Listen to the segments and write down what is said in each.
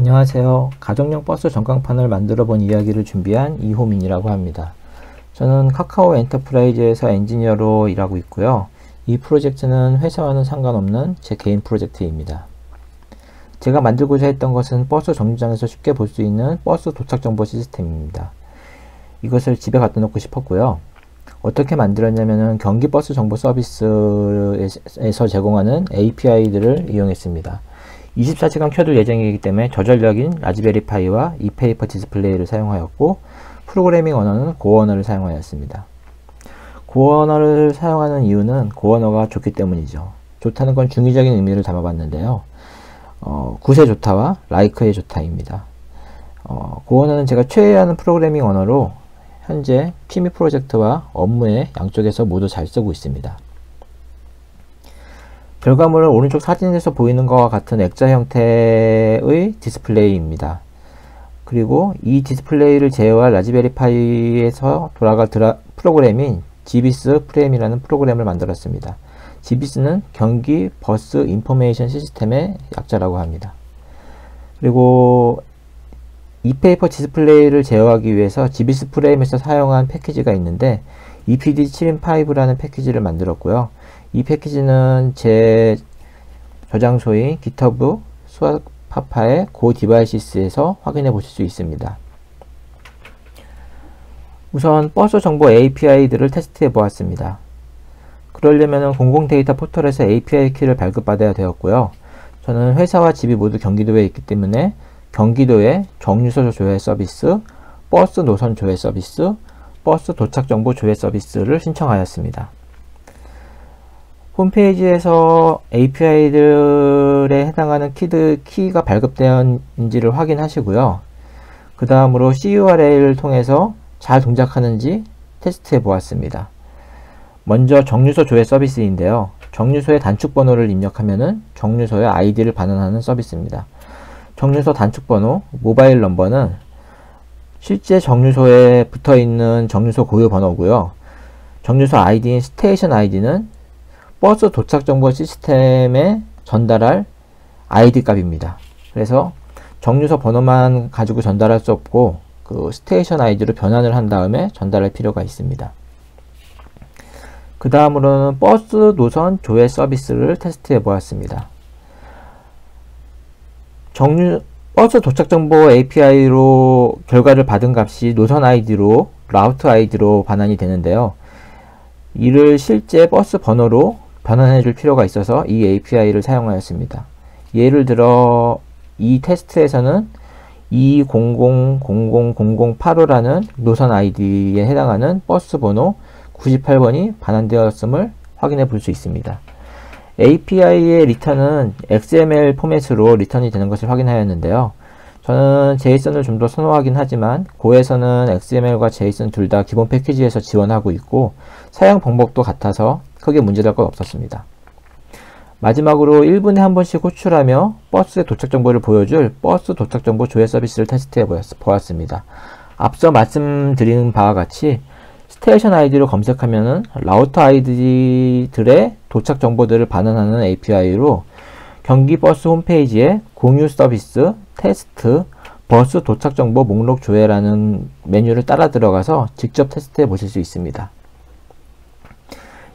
안녕하세요. 가정용 버스 전광판을 만들어 본 이야기를 준비한 이호민이라고 합니다. 저는 카카오 엔터프라이즈에서 엔지니어로 일하고 있고요. 이 프로젝트는 회사와는 상관없는 제 개인 프로젝트입니다. 제가 만들고자 했던 것은 버스 정류장에서 쉽게 볼 수 있는 버스 도착 정보 시스템입니다. 이것을 집에 갖다 놓고 싶었고요. 어떻게 만들었냐면은 경기버스 정보 서비스에서 제공하는 API들을 이용했습니다. 24시간 켜둘 예정이기 때문에 저전력인 라즈베리 파이와 e페이퍼 디스플레이를 사용하였고, 프로그래밍 언어는 고 언어를 사용하였습니다. 고 언어를 사용하는 이유는 고 언어가 좋기 때문이죠. 좋다는 건 중의적인 의미를 담아봤는데요. 굿의 좋다와 like의 좋다입니다. 고 언어는 제가 최애하는 프로그래밍 언어로 현재 취미 프로젝트와 업무에 양쪽에서 모두 잘 쓰고 있습니다. 결과물은 오른쪽 사진에서 보이는 것과 같은 액자 형태의 디스플레이입니다. 그리고 이 디스플레이를 제어할 라즈베리 파이에서 돌아갈 프로그램인 GBIS 프레임이라는 프로그램을 만들었습니다. GBIS는 경기 버스 인포메이션 시스템의 약자라고 합니다. 그리고 e페이퍼 디스플레이를 제어하기 위해서 GBIS 프레임에서 사용한 패키지가 있는데 EPD7in5라는 패키지를 만들었고요. 이 패키지는 제 저장소인 GitHub 스와파파의 고 디바이시스에서 확인해 보실 수 있습니다. 우선 버스 정보 API들을 테스트해 보았습니다. 그러려면 공공 데이터 포털에서 API 키를 발급받아야 되었고요. 저는 회사와 집이 모두 경기도에 있기 때문에 경기도의 정류소 조회 서비스, 버스 노선 조회 서비스, 버스 도착 정보 조회 서비스를 신청하였습니다. 홈페이지에서 API들에 해당하는 키가 발급되었는지를 확인하시고요. 그 다음으로 CURL을 통해서 잘 동작하는지 테스트해 보았습니다. 먼저 정류소 조회 서비스인데요. 정류소의 단축 번호를 입력하면은 정류소의 아이디를 반환하는 서비스입니다. 정류소 단축 번호, 모바일 넘버는 실제 정류소에 붙어 있는 정류소 고유 번호고요. 정류소 아이디인 스테이션 아이디는 버스 도착 정보 시스템에 전달할 아이디 값입니다. 그래서 정류소 번호만 가지고 전달할 수 없고 그 스테이션 아이디로 변환을 한 다음에 전달할 필요가 있습니다. 그 다음으로는 버스 노선 조회 서비스를 테스트해 보았습니다. 버스 도착 정보 API로 결과를 받은 값이 노선 아이디로 라우트 아이디로 반환이 되는데요. 이를 실제 버스 번호로 변환해 줄 필요가 있어서 이 API를 사용하였습니다. 예를 들어 이 테스트에서는 2000008호라는 노선 아이디에 해당하는 버스 번호 98번이 반환되었음을 확인해 볼 수 있습니다. API의 리턴은 XML 포맷으로 리턴이 되는 것을 확인하였는데요. 저는 JSON을 좀 더 선호하긴 하지만 고에서는 XML과 JSON 둘 다 기본 패키지에서 지원하고 있고 사용 방법도 같아서 크게 문제될 건 없었습니다. 마지막으로 1분에 한 번씩 호출하며 버스의 도착 정보를 보여줄 버스 도착 정보 조회 서비스를 테스트해 보았습니다. 앞서 말씀드린 바와 같이 스테이션 아이디로 검색하면은 라우터 아이디들의 도착 정보들을 반환하는 API로 경기 버스 홈페이지에 공유 서비스, 테스트, 버스 도착 정보 목록 조회라는 메뉴를 따라 들어가서 직접 테스트해 보실 수 있습니다.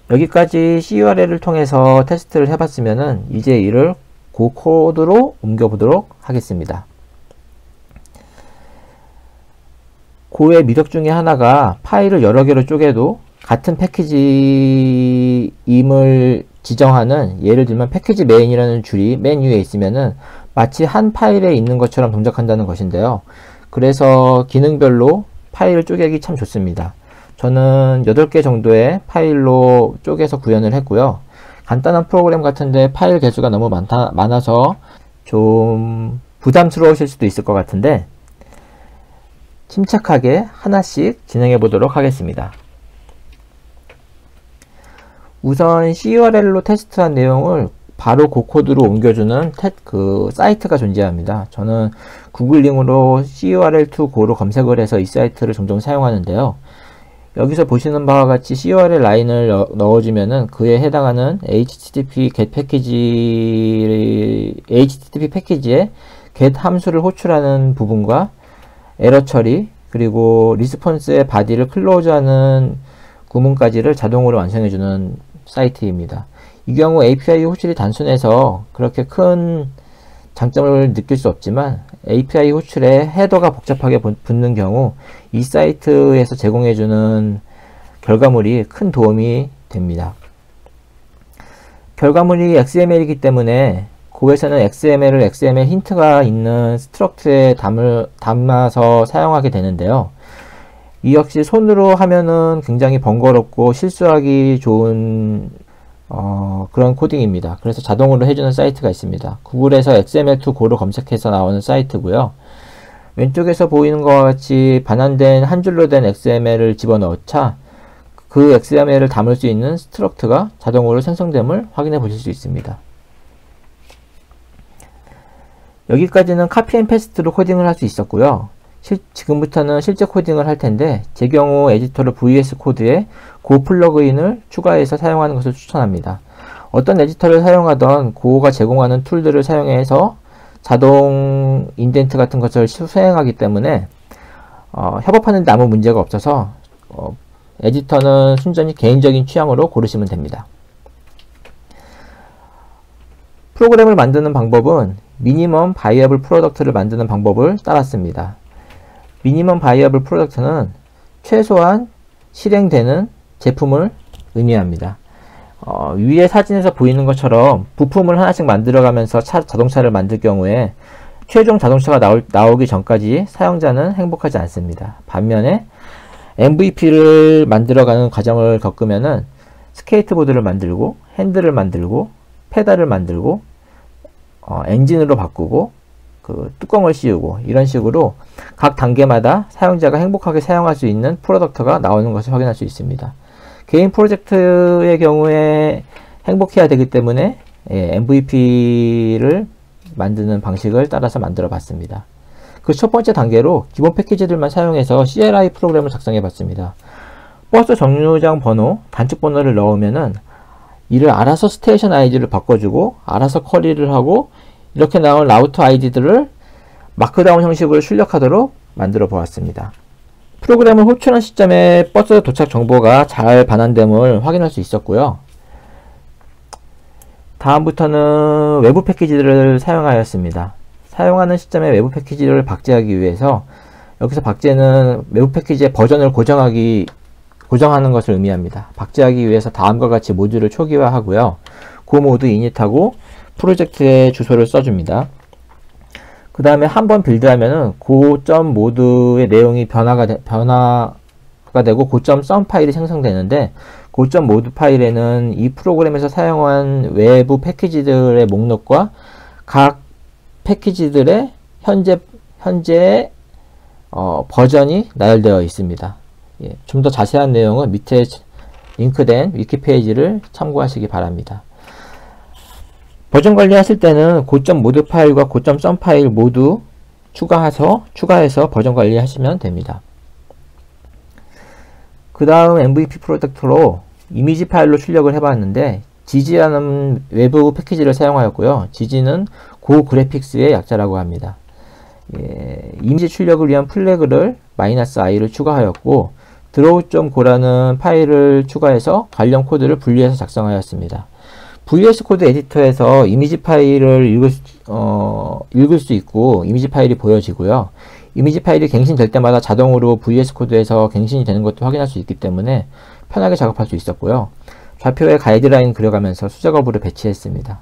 여기까지 CURL을 통해서 테스트를 해봤으면은 이제 이를 고 코드로 옮겨보도록 하겠습니다. 고의 미덕 중에 하나가 파일을 여러 개로 쪼개도 같은 패키지임을 지정하는, 예를 들면 패키지 메인이라는 줄이 맨 위에 있으면은 마치 한 파일에 있는 것처럼 동작한다는 것인데요. 그래서 기능별로 파일을 쪼개기 참 좋습니다. 저는 8개 정도의 파일로 쪼개서 구현을 했고요. 간단한 프로그램 같은데 파일 개수가 너무 많아서 좀 부담스러우실 수도 있을 것 같은데 침착하게 하나씩 진행해 보도록 하겠습니다. 우선 CURL로 테스트한 내용을 바로 그 코드로 옮겨주는 사이트가 존재합니다. 저는 구글링으로 CURL2 go로 검색을 해서 이 사이트를 종종 사용하는데요. 여기서 보시는 바와 같이 CURL 라인을 넣어주면은 그에 해당하는 HTTP 패키지에 get 함수를 호출하는 부분과 에러 처리, 그리고 리스폰스의 바디를 클로즈하는 구문까지를 자동으로 완성해주는 사이트입니다. 이 경우 API 호출이 단순해서 그렇게 큰 장점을 느낄 수 없지만 API 호출에 헤더가 복잡하게 붙는 경우 이 사이트에서 제공해주는 결과물이 큰 도움이 됩니다. 결과물이 XML이기 때문에 고에서는 XML을 XML 힌트가 있는 스트럭트에 담아서 사용하게 되는데요. 이 역시 손으로 하면은 굉장히 번거롭고 실수하기 좋은 그런 코딩입니다. 그래서 자동으로 해주는 사이트가 있습니다. 구글에서 XML2 고로 검색해서 나오는 사이트고요. 왼쪽에서 보이는 것과 같이 반환된 한 줄로 된 XML을 집어넣자 그 XML을 담을 수 있는 스트럭트가 자동으로 생성됨을 확인해 보실 수 있습니다. 여기까지는 카피 앤 페스트로 코딩을 할 수 있었고요. 지금부터는 실제 코딩을 할 텐데 제 경우 에디터로 VS 코드에 고 플러그인을 추가해서 사용하는 것을 추천합니다. 어떤 에디터를 사용하던 고가 제공하는 툴들을 사용해서 자동 인덴트 같은 것을 수행하기 때문에 협업하는 데 아무 문제가 없어서 에디터는 순전히 개인적인 취향으로 고르시면 됩니다. 프로그램을 만드는 방법은 미니멈 바이어블 프로덕트를 만드는 방법을 따랐습니다. 미니멈 바이어블 프로덕트는 최소한 실행되는 제품을 의미합니다. 위에 사진에서 보이는 것처럼 부품을 하나씩 만들어가면서 자동차를 만들 경우에 최종 자동차가 나오기 전까지 사용자는 행복하지 않습니다. 반면에 MVP를 만들어가는 과정을 겪으면은 스케이트보드를 만들고 핸들을 만들고 페달을 만들고 엔진으로 바꾸고 그 뚜껑을 씌우고 이런 식으로 각 단계마다 사용자가 행복하게 사용할 수 있는 프로덕트가 나오는 것을 확인할 수 있습니다. 개인 프로젝트의 경우에 행복해야 되기 때문에 MVP를 만드는 방식을 따라서 만들어 봤습니다. 그 첫 번째 단계로 기본 패키지들만 사용해서 CLI 프로그램을 작성해 봤습니다. 버스 정류장 번호, 단축 번호를 넣으면은 이를 알아서 스테이션 아이디를 바꿔주고 알아서 쿼리를 하고 이렇게 나온 라우트 아이디들을 마크다운 형식으로 출력하도록 만들어 보았습니다. 프로그램을 호출한 시점에 버스 도착 정보가 잘 반환됨을 확인할 수 있었고요. 다음부터는 외부 패키지들을 사용하였습니다. 사용하는 시점에 외부 패키지를 박제하기 위해서 여기서 박제는 외부 패키지의 버전을 고정하는 것을 의미합니다. 박제하기 위해서 다음과 같이 모듈을 초기화하고요. 고 모드 이닛하고 프로젝트의 주소를 써줍니다. 그 다음에 한번 빌드하면은 고점 모드의 내용이 변화가 되고 고점 썸 파일이 생성되는데 고점 모드 파일에는 이 프로그램에서 사용한 외부 패키지들의 목록과 각 패키지들의 현재 버전이 나열되어 있습니다. 좀 더 자세한 내용은 밑에 링크된 위키 페이지를 참고하시기 바랍니다. 버전 관리하실 때는 고점 모드 파일과 고점 썸 파일 모두 추가해서 버전 관리하시면 됩니다. 그 다음 MVP 프로젝트로 이미지 파일로 출력을 해봤는데 GG라는 외부 패키지를 사용하였고요. GG는 고 그래픽스의 약자라고 합니다. 이미지 출력을 위한 플래그를 -i를 추가하였고 draw.go라는 파일을 추가해서 관련 코드를 분리해서 작성하였습니다. VS 코드 에디터에서 이미지 파일을 읽을 수 있고 이미지 파일이 보여지고요. 이미지 파일이 갱신될 때마다 자동으로 VS 코드에서 갱신이 되는 것도 확인할 수 있기 때문에 편하게 작업할 수 있었고요. 좌표에 가이드라인 그려가면서 수작업으로 배치했습니다.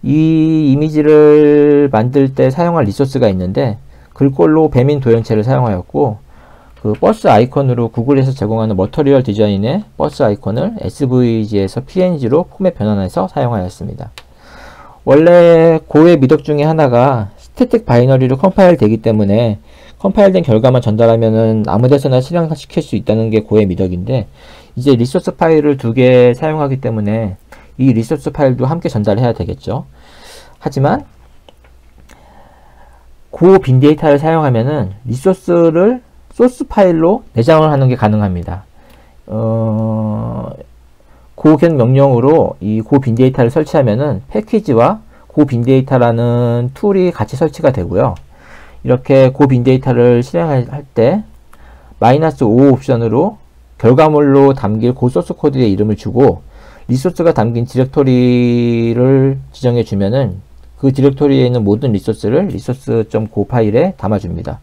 이 이미지를 만들 때 사용할 리소스가 있는데 글꼴로 배민 도형체를 사용하였고 그 버스 아이콘으로 구글에서 제공하는 머터리얼 디자인의 버스 아이콘을 SVG에서 PNG로 포맷 변환해서 사용하였습니다. 원래 고의 미덕 중에 하나가 스태틱 바이너리로 컴파일 되기 때문에 컴파일된 결과만 전달하면은 아무데서나 실행시킬 수 있다는 게 고의 미덕인데 이제 리소스 파일을 2개 사용하기 때문에 이 리소스 파일도 함께 전달해야 되겠죠. 하지만 고 빈데이터를 사용하면은 리소스를 소스 파일로 내장을 하는 게 가능합니다. 고객 명령으로 이 고 빈데이터를 설치하면은 패키지와 고빈데이터라는 툴이 같이 설치가 되고요. 이렇게 고빈데이터를 실행할 때 -5 옵션으로 결과물로 담길 고소스 코드의 이름을 주고 리소스가 담긴 디렉토리를 지정해 주면은 그 디렉토리에 있는 모든 리소스를 resource.go 파일에 담아줍니다.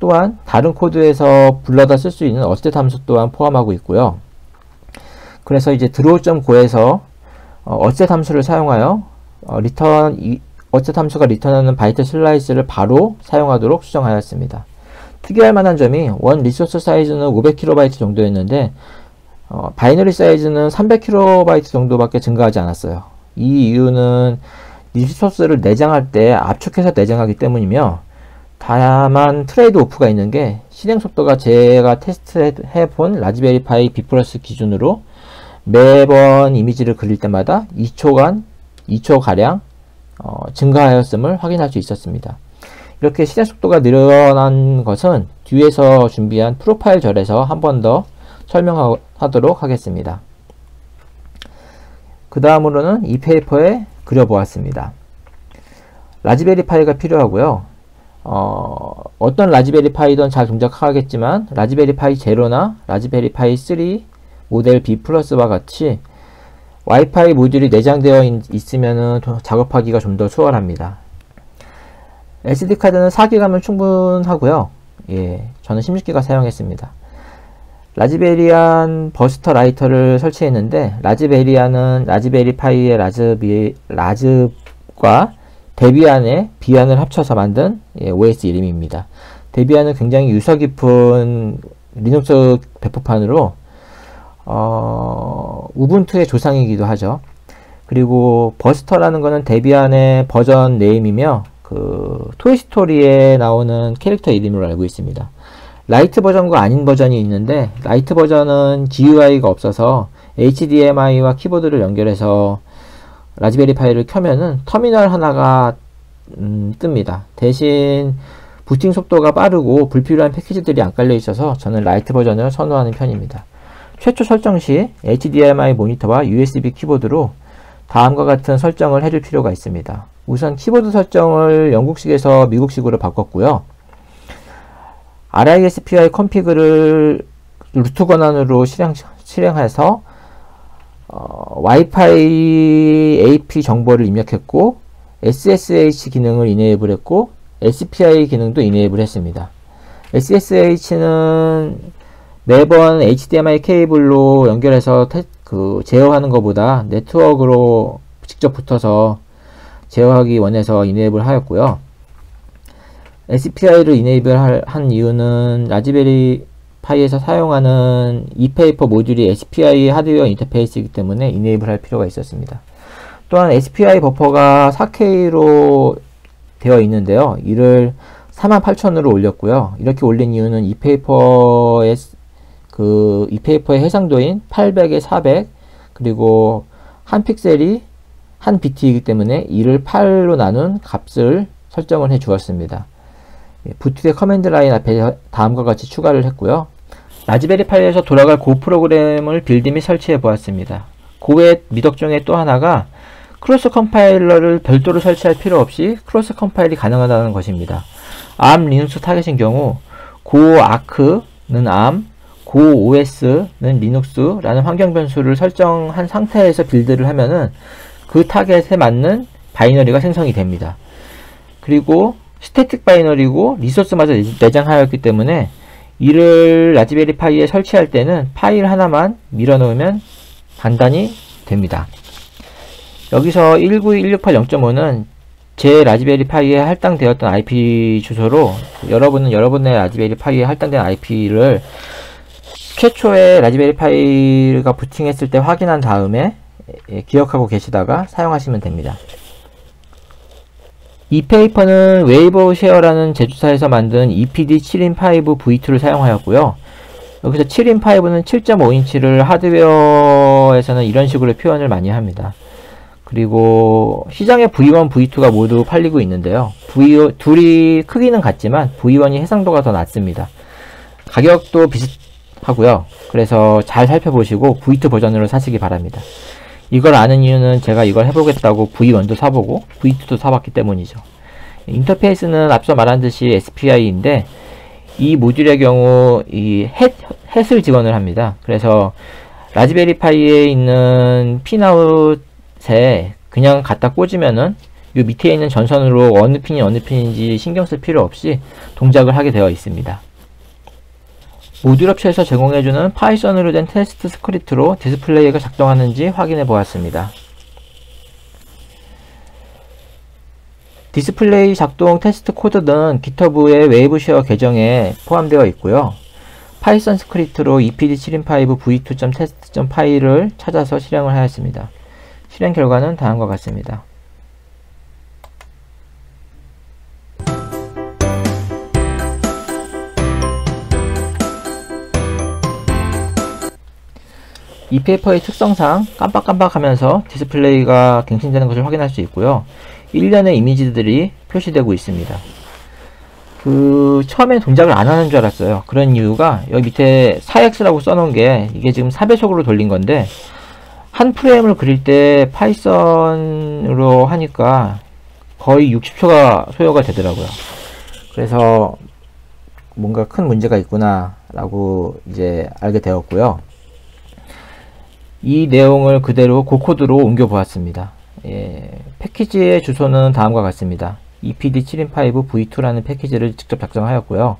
또한 다른 코드에서 불러다 쓸 수 있는 어셋 함수 또한 포함하고 있고요. 그래서 이제 draw.go에서 어셋 함수를 사용하여 어셋 함수가 리턴하는 바이트 슬라이스를 바로 사용하도록 수정하였습니다. 특이할 만한 점이 원 리소스 사이즈는 500KB 정도였는데 바이너리 사이즈는 300KB 정도밖에 증가하지 않았어요. 이 이유는 리소스를 내장할 때 압축해서 내장하기 때문이며, 다만 트레이드 오프가 있는 게 실행 속도가 제가 테스트해 본 라즈베리 파이 B+ 기준으로 매번 이미지를 그릴 때마다 2초가량 증가하였음을 확인할 수 있었습니다. 이렇게 실행 속도가 늘어난 것은 뒤에서 준비한 프로파일 절에서 한 번 더 설명하도록 하겠습니다. 그 다음으로는 이 페이퍼에 그려보았습니다. 라즈베리 파이가 필요하고요. 어떤 라즈베리 파이든 잘 동작하겠지만 라즈베리 파이 제로나 라즈베리 파이 3 모델 B+와 같이 와이파이 모듈이 내장되어 있으면 작업하기가 좀 더 수월합니다. SD카드는 4기가면 충분하고요. 예, 저는 16기가 사용했습니다. 라즈베리안 버스터 라이터를 설치했는데, 라즈베리안은 라즈베리 파이의 라즈과 데비안의 비안을 합쳐서 만든 OS 이름입니다. 데비안은 굉장히 유서 깊은 리눅스 배포판으로 우분투의 조상이기도 하죠. 그리고 버스터라는 것은 데비안의 버전 네임이며 그 토이스토리에 나오는 캐릭터 이름으로 알고 있습니다. 라이트 버전과 아닌 버전이 있는데, 라이트 버전은 GUI가 없어서 HDMI와 키보드를 연결해서 라즈베리 파이를 켜면은 터미널 하나가 뜹니다. 대신 부팅 속도가 빠르고 불필요한 패키지들이 안 깔려 있어서 저는 라이트 버전을 선호하는 편입니다. 최초 설정 시 HDMI 모니터와 USB 키보드로 다음과 같은 설정을 해줄 필요가 있습니다. 우선 키보드 설정을 영국식에서 미국식으로 바꿨고요. RISPI 컴피그를 루트 권한으로 실행해서 와이파이 AP 정보를 입력했고, SSH 기능을 이네이블 했고, SPI 기능도 이네이블 했습니다. SSH는 매번 HDMI 케이블로 연결해서 제어하는 것보다 네트워크로 직접 붙어서 제어하기 원해서 이네이블 하였고요. SPI를 이네이블 한 이유는 라즈베리 파이에서 사용하는 ePaper 모듈이 SPI 하드웨어 인터페이스이기 때문에 이네이블 할 필요가 있었습니다. 또한 SPI 버퍼가 4K로 되어 있는데요. 이를 48,000으로 올렸고요. 이렇게 올린 이유는 ePaper의 해상도인 800에 400, 그리고 한 픽셀이 한 비트이기 때문에 이를 8로 나눈 값을 설정을 해 주었습니다. 부트의 커맨드 라인 앞에 다음과 같이 추가를 했고요. 라즈베리 파이에서 돌아갈 고 프로그램을 빌드 및 설치해 보았습니다. 고의 미덕 중에 또 하나가 크로스 컴파일러를 별도로 설치할 필요 없이 크로스 컴파일이 가능하다는 것입니다. ARM 리눅스 타겟인 경우 고 아크는 ARM, 고 OS는 리눅스라는 환경 변수를 설정한 상태에서 빌드를 하면은 그 타겟에 맞는 바이너리가 생성이 됩니다. 그리고 스태틱 바이너리고 리소스마저 내장하였기 때문에 이를 라즈베리 파이에 설치할 때는 파일 하나만 밀어 넣으면 간단히 됩니다. 여기서 192.168.0.5는 제 라즈베리 파이에 할당되었던 IP 주소로 여러분은 여러분의 라즈베리 파이에 할당된 IP를 최초에 라즈베리 파이가 부팅했을 때 확인한 다음에 기억하고 계시다가 사용하시면 됩니다. 이 페이퍼는 웨이버 쉐어라는 제조사에서 만든 EPD7in5 V2를 사용하였고요. 여기서 7in5는 7.5인치를 하드웨어에서는 이런 식으로 표현을 많이 합니다. 그리고 시장에 V1, V2가 모두 팔리고 있는데요. 둘이 크기는 같지만 V1이 해상도가 더 낮습니다. 가격도 비슷하고요. 그래서 잘 살펴보시고 V2 버전으로 사시기 바랍니다. 이걸 아는 이유는 제가 이걸 해보겠다고 V1도 사보고 V2도 사봤기 때문이죠. 인터페이스는 앞서 말한 듯이 SPI인데 이 모듈의 경우 이 햇을 지원을 합니다. 그래서 라즈베리파이에 있는 핀아웃에 그냥 갖다 꽂으면은 이 밑에 있는 전선으로 어느 핀이 어느 핀인지 신경 쓸 필요 없이 동작을 하게 되어 있습니다. 모듈 업체에서 제공해주는 파이썬으로 된 테스트 스크립트로 디스플레이가 작동하는지 확인해 보았습니다. 디스플레이 작동 테스트 코드는 GitHub의 웨이브쉐어 계정에 포함되어 있고요. 파이썬 스크립트로 EPD715 v2.test 파일을 찾아서 실행을 하였습니다. 실행 결과는 다음과 같습니다. 이 페이퍼의 특성상 깜빡깜빡하면서 디스플레이가 갱신되는 것을 확인할 수 있고요. 일련의 이미지들이 표시되고 있습니다. 처음에 동작을 안 하는 줄 알았어요. 그런 이유가 여기 밑에 4x라고 써놓은 게 이게 지금 4배속으로 돌린 건데 한 프레임을 그릴 때 파이썬으로 하니까 거의 60초가 소요가 되더라고요. 그래서 뭔가 큰 문제가 있구나 라고 이제 알게 되었고요. 이 내용을 그대로 고코드로 옮겨 보았습니다. 패키지의 주소는 다음과 같습니다. EPD715 v2라는 패키지를 직접 작성하였고요.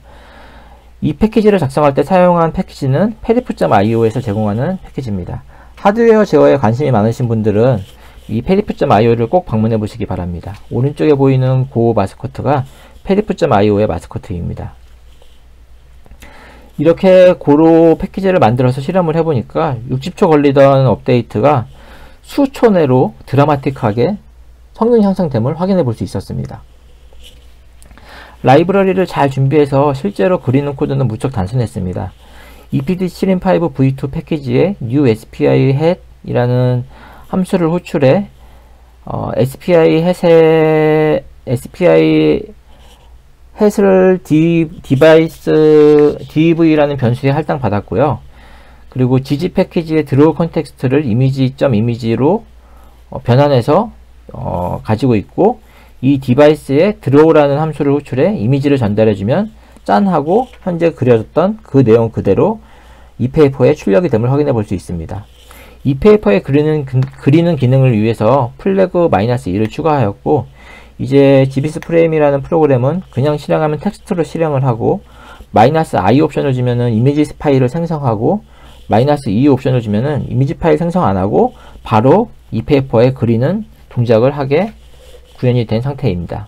이 패키지를 작성할 때 사용한 패키지는 perif.io에서 제공하는 패키지입니다. 하드웨어 제어에 관심이 많으신 분들은 이 perif.io를 꼭 방문해 보시기 바랍니다. 오른쪽에 보이는 고 마스코트가 perif.io의 마스코트입니다. 이렇게 고로 패키지를 만들어서 실험을 해보니까 60초 걸리던 업데이트가 수초 내로 드라마틱하게 성능 향상됨을 확인해 볼 수 있었습니다. 라이브러리를 잘 준비해서 실제로 그리는 코드는 무척 단순했습니다. EPD715 v2 패키지에 new SPI hat 이라는 함수를 호출해 SPI 햇을 디바이스 dev라는 변수에 할당 받았고요. 그리고 gg 패키지의 드로우 컨텍스트를 이미지로 변환해서 가지고 있고, 이 디바이스에 드로우라는 함수를 호출해 이미지를 전달해주면 짠 하고 현재 그려졌던 그 내용 그대로 이 페이퍼에 출력이 됨을 확인해 볼 수 있습니다. 이 페이퍼에 그리는 기능을 위해서 플래그 -2를 추가하였고, 이제 GBS 프레임이라는 프로그램은 그냥 실행하면 텍스트로 실행을 하고, -i 옵션을 주면은 이미지 파일을 생성하고, -2 옵션을 주면은 이미지 파일 생성 안 하고 바로 이 페이퍼에 그리는 동작을 하게 구현이 된 상태입니다.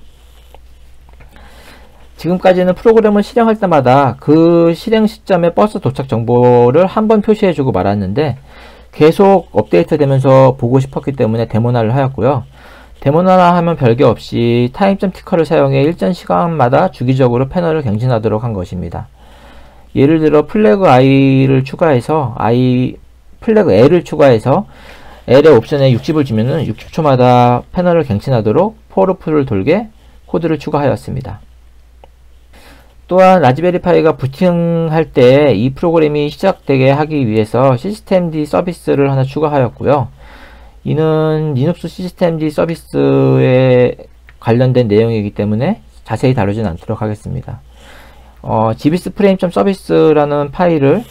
지금까지는 프로그램을 실행할 때마다 그 실행 시점의 버스 도착 정보를 한번 표시해주고 말았는데, 계속 업데이트 되면서 보고 싶었기 때문에 데모나를 하였고요. 데모나라 하면 별게 없이 타임점 티커를 사용해 일정 시간마다 주기적으로 패널을 갱신하도록 한 것입니다. 예를 들어 플래그 i를 추가해서 플래그 l을 추가해서 l의 옵션에 60을 주면은 60초마다 패널을 갱신하도록 포르프를 돌게 코드를 추가하였습니다. 또한 라즈베리파이가 부팅할 때 이 프로그램이 시작되게 하기 위해서 시스템D 서비스를 하나 추가하였고요. 이는 리눅스 시스템D 서비스에 관련된 내용이기 때문에 자세히 다루진 않도록 하겠습니다. gbs frame.service라는 파일을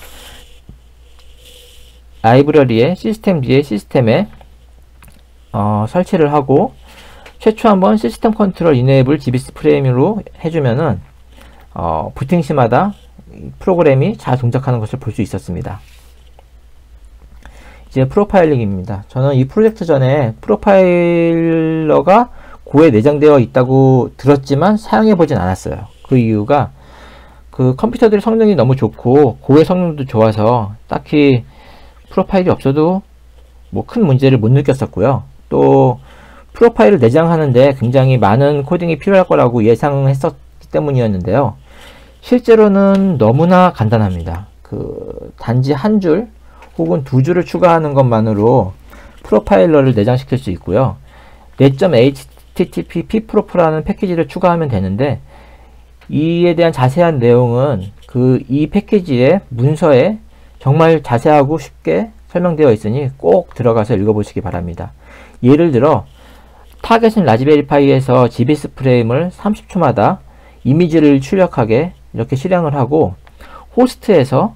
라이브러리의 시스템D의 시스템에 설치를 하고, 최초 한번 시스템 컨트롤 이네이블 gbs 프레임으로 해주면은 부팅 시마다 프로그램이 잘 동작하는 것을 볼 수 있었습니다. 이제 프로파일링입니다. 저는 이 프로젝트 전에 프로파일러가 고에 내장되어 있다고 들었지만 사용해 보진 않았어요. 그 이유가 그 컴퓨터들의 성능이 너무 좋고 고의 성능도 좋아서 딱히 프로파일이 없어도 뭐 큰 문제를 못 느꼈었고요. 또 프로파일을 내장하는데 굉장히 많은 코딩이 필요할 거라고 예상했었기 때문이었는데요. 실제로는 너무나 간단합니다. 단지 한 줄 혹은 두 줄을 추가하는 것만으로 프로파일러를 내장시킬 수 있고요. net.http ppro프라는 패키지를 추가하면 되는데, 이에 대한 자세한 내용은 이 패키지의 문서에 정말 자세하고 쉽게 설명되어 있으니 꼭 들어가서 읽어보시기 바랍니다. 예를 들어 타겟은 라즈베리 파이에서 GBS 프레임을 30초마다 이미지를 출력하게 이렇게 실행을 하고, 호스트에서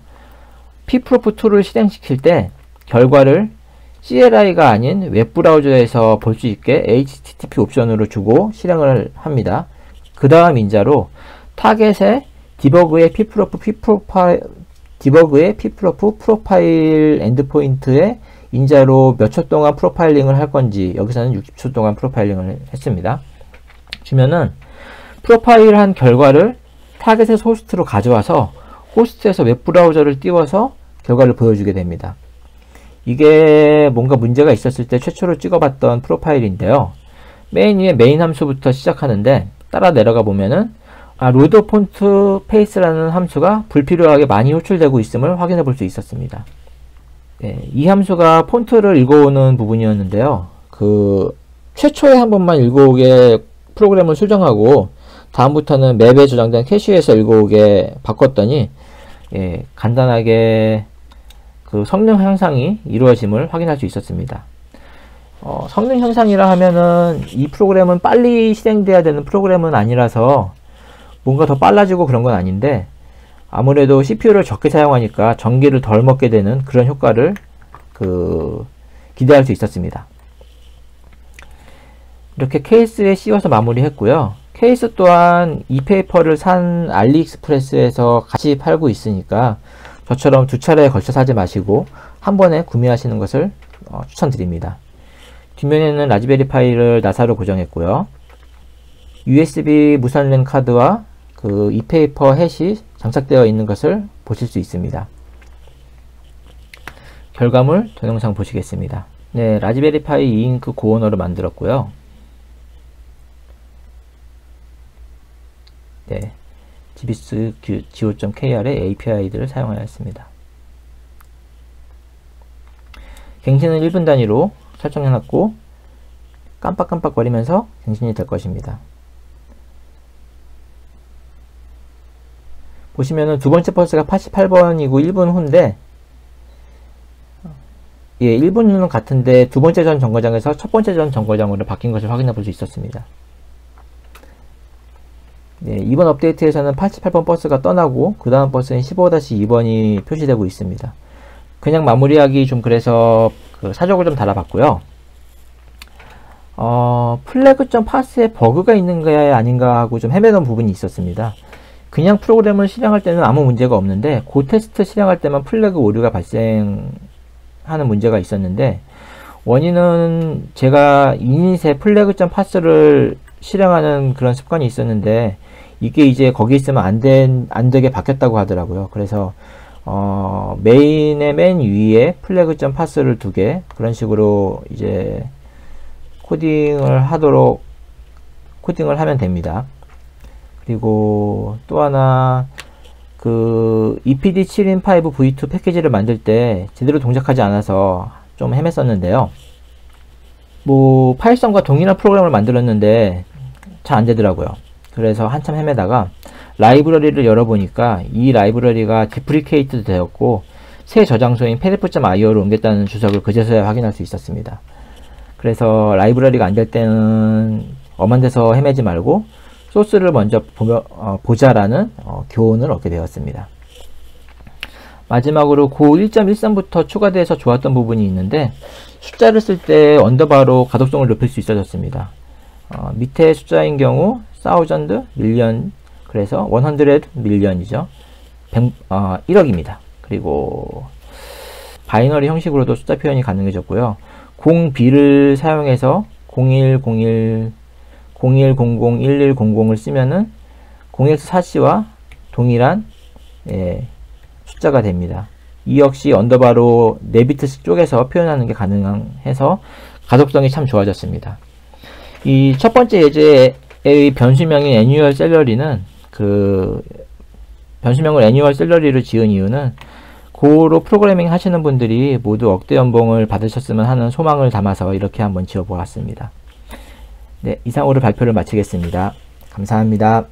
pprof2를 실행시킬 때 결과를 CLI가 아닌 웹브라우저에서 볼 수 있게 HTTP 옵션으로 주고 실행을 합니다. 그 다음 인자로 타겟의 디버그의 pprof 프로파일 엔드포인트에 인자로 몇 초 동안 프로파일링을 할 건지, 여기서는 60초 동안 프로파일링을 했습니다. 주면은 프로파일한 결과를 타겟에서 호스트로 가져와서 호스트에서 웹브라우저를 띄워서 결과를 보여주게 됩니다. 이게 뭔가 문제가 있었을 때 최초로 찍어봤던 프로파일인데요. 메인 위에 메인 함수부터 시작하는데 따라 내려가 보면은 로드 폰트 페이스라는 함수가 불필요하게 많이 호출되고 있음을 확인해 볼 수 있었습니다. 이 함수가 폰트를 읽어오는 부분이었는데요. 최초에 한 번만 읽어오게 프로그램을 수정하고 다음부터는 맵에 저장된 캐시에서 읽어오게 바꿨더니 간단하게 성능 향상이 이루어짐을 확인할 수 있었습니다. 성능 향상이라 하면은 이 프로그램은 빨리 실행돼야 되는 프로그램은 아니라서 뭔가 더 빨라지고 그런 건 아닌데, 아무래도 CPU를 적게 사용하니까 전기를 덜 먹게 되는 그런 효과를 기대할 수 있었습니다. 이렇게 케이스에 씌워서 마무리했고요. 케이스 또한 이 페이퍼를 산 알리익스프레스에서 같이 팔고 있으니까 저처럼 두 차례에 걸쳐 사지 마시고 한 번에 구매하시는 것을 추천드립니다. 뒷면에는 라즈베리 파이를 나사로 고정했고요. USB 무선 랜 카드와 이페이퍼 햇이 장착되어 있는 것을 보실 수 있습니다. 결과물 동영상 보시겠습니다. 네, 라즈베리 파이 2인크 고온어로 만들었고요. 네, GBS go.kr의 API들을 사용하였습니다. 갱신은 1분 단위로 설정해놨고 깜빡깜빡거리면서 갱신이 될 것입니다. 보시면은 두 번째 버스가 88번이고 1분 후인데, 1분 후는 같은데 두 번째 전 정거장에서 첫 번째 전 정거장으로 바뀐 것을 확인해 볼 수 있었습니다. 네, 이번 업데이트에서는 88번 버스가 떠나고 그 다음 버스는 15-2번이 표시되고 있습니다. 그냥 마무리하기 좀 그래서 사족을 좀 달아봤고요. 플래그.parse에 버그가 있는가 아닌가 하고 좀 헤매던 부분이 있었습니다. 그냥 프로그램을 실행할 때는 아무 문제가 없는데 고테스트 실행할 때만 플래그 오류가 발생하는 문제가 있었는데, 원인은 제가 이닛에 플래그.parse를 실행하는 그런 습관이 있었는데 이게 이제 거기 있으면 안 되게 바뀌었다고 하더라고요. 그래서 메인의 맨 위에 플래그.parse를 두게 그런 식으로 이제 코딩을 하면 됩니다. 그리고 또 하나 EPD7in5 v2 패키지를 만들 때 제대로 동작하지 않아서 좀 헤맸었는데요. 파이썬과 동일한 프로그램을 만들었는데 잘 안되더라고요. 그래서 한참 헤매다가 라이브러리를 열어보니까 이 라이브러리가 디프리케이트 되었고 새 저장소인 pedef.io로 옮겼다는 주석을 그제서야 확인할 수 있었습니다. 그래서 라이브러리가 안 될 때는 엄한 데서 헤매지 말고 소스를 먼저 보자라는 교훈을 얻게 되었습니다. 마지막으로 고 1.13부터 추가돼서 좋았던 부분이 있는데, 숫자를 쓸 때 언더바로 가독성을 높일 수 있어졌습니다. 밑에 숫자인 경우 1000, 밀리언, 그래서 100 밀리언이죠. 1억입니다. 그리고 바이너리 형식으로도 숫자 표현이 가능해졌고요. 0B를 사용해서 0100 1100을 쓰면은 0x4c와 동일한 숫자가 됩니다. 이 역시 언더바로 4비트씩 쪼개서 표현하는 게 가능해서 가독성이 참 좋아졌습니다. 이 첫 번째 예제의 변수명인 annual salary는 변수명을 annual salary로 지은 이유는 고로 프로그래밍 하시는 분들이 모두 억대 연봉을 받으셨으면 하는 소망을 담아서 이렇게 한번 지어보았습니다. 네, 이상으로 발표를 마치겠습니다. 감사합니다.